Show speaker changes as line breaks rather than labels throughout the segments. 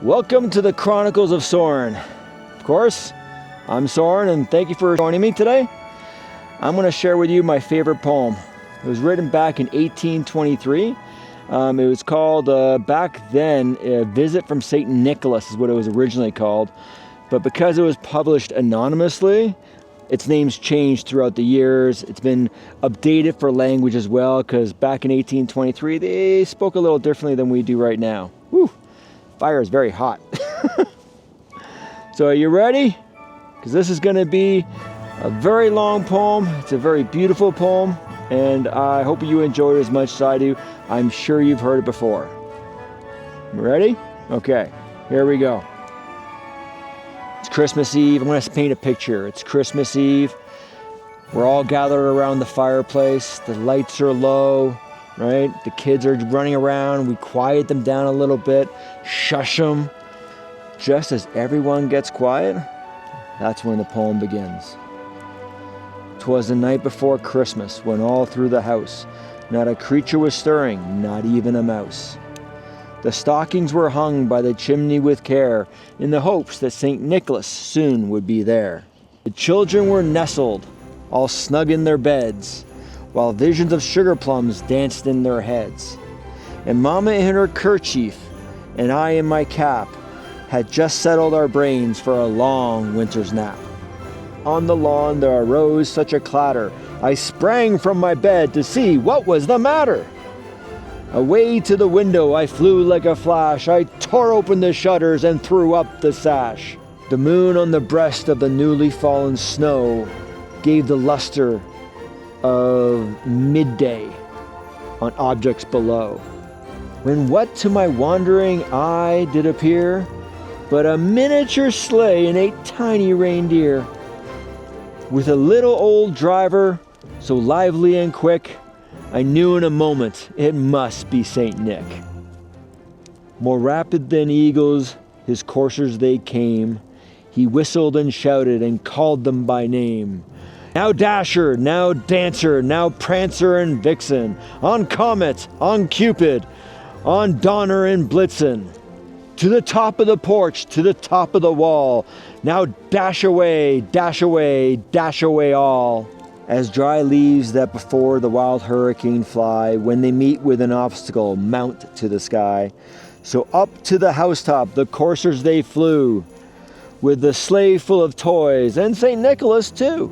Welcome to the Chronicles of Soren. Of course, I'm Soren, and thank you for joining me today. I'm going to share with you my favorite poem. It was written back in 1823. It was called, back then, A Visit from St. Nicholas is what it was originally called. But because it was published anonymously, its name's changed throughout the years. It's been updated for language as well, because back in 1823, they spoke a little differently than we do right now. Whew, fire is very hot. So are you ready? Because this is going to be a very long poem. It's a very beautiful poem, and I hope you enjoy it as much as I do. I'm sure you've heard it before. Ready? Okay, here we go. It's Christmas Eve. I'm going to paint a picture. It's Christmas Eve. We're all gathered around the fireplace. The lights are low, right? The kids are running around. We quiet them down a little bit, shush them. Just as everyone gets quiet, that's when the poem begins. 'Twas the night before Christmas, when all through the house not a creature was stirring, not even a mouse. The stockings were hung by the chimney with care, in the hopes that St. Nicholas soon would be there. The children were nestled, all snug in their beds, while visions of sugar plums danced in their heads. And Mama in her kerchief, and I in my cap, had just settled our brains for a long winter's nap. On the lawn there arose such a clatter, I sprang from my bed to see what was the matter. Away to the window I flew like a flash. I tore open the shutters and threw up the sash. The moon on the breast of the newly fallen snow gave the luster of midday on objects below. When what to my wandering eye did appear but a miniature sleigh and 8 tiny reindeer, with a little old driver so lively and quick, I knew in a moment it must be Saint Nick. More rapid than eagles, his coursers they came. He whistled and shouted and called them by name. Now Dasher, now Dancer, now Prancer and Vixen, on Comet, on Cupid, on Donner and Blitzen. To the top of the porch, to the top of the wall, now dash away, dash away, dash away all. As dry leaves that before the wild hurricane fly, when they meet with an obstacle, mount to the sky. So up to the housetop the coursers they flew, with the sleigh full of toys, and St. Nicholas too.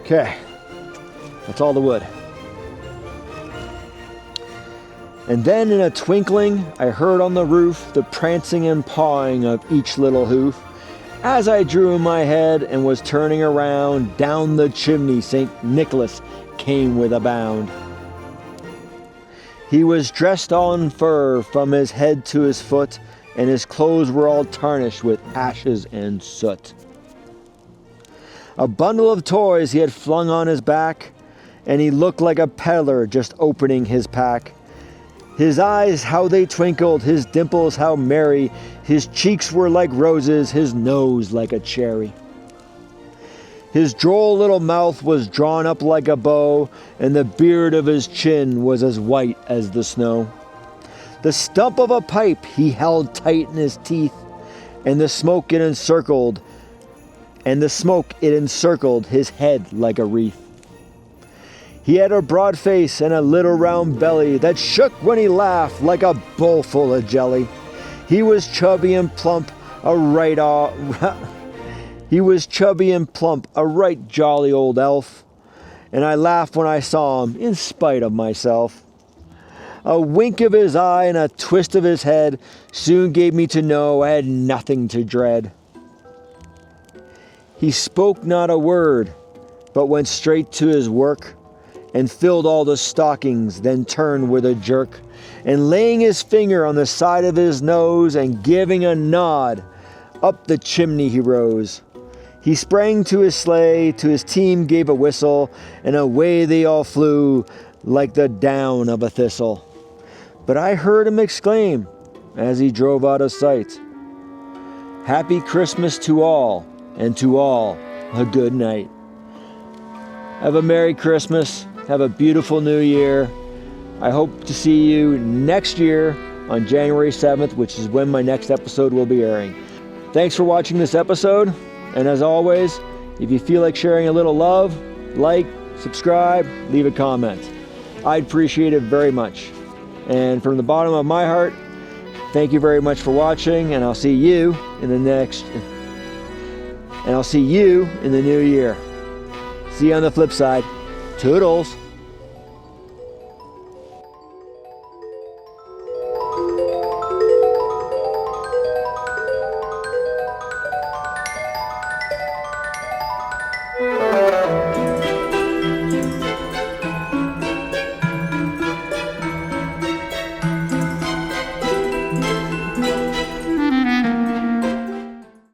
Okay, that's all the wood. And then in a twinkling, I heard on the roof the prancing and pawing of each little hoof. As I drew in my head and was turning around, down the chimney St. Nicholas came with a bound. He was dressed all in fur from his head to his foot, and his clothes were all tarnished with ashes and soot. A bundle of toys he had flung on his back, and he looked like a peddler just opening his pack. His eyes, how they twinkled, his dimples, how merry, his cheeks were like roses, his nose like a cherry. His droll little mouth was drawn up like a bow, and the beard of his chin was as white as the snow. The stump of a pipe he held tight in his teeth, and the smoke it encircled his head like a wreath. He had a broad face and a little round belly that shook when he laughed like a bowl full of jelly. He was chubby and plump, a right jolly old elf, and I laughed when I saw him in spite of myself. A wink of his eye and a twist of his head soon gave me to know I had nothing to dread. He spoke not a word, but went straight to his work, and filled all the stockings, then turned with a jerk, and laying his finger on the side of his nose and giving a nod, up the chimney he rose. He sprang to his sleigh, to his team gave a whistle, and away they all flew like the down of a thistle. But I heard him exclaim, as he drove out of sight, "Happy Christmas to all, and to all, a good night. Have a Merry Christmas. Have a beautiful New Year. I hope to see you next year on January 7th, which is when my next episode will be airing. Thanks for watching this episode. And as always, if you feel like sharing a little love, like, subscribe, leave a comment. I'd appreciate it very much. And from the bottom of my heart, thank you very much for watching, and I'll see you in the new year. See you on the flip side. Toodles.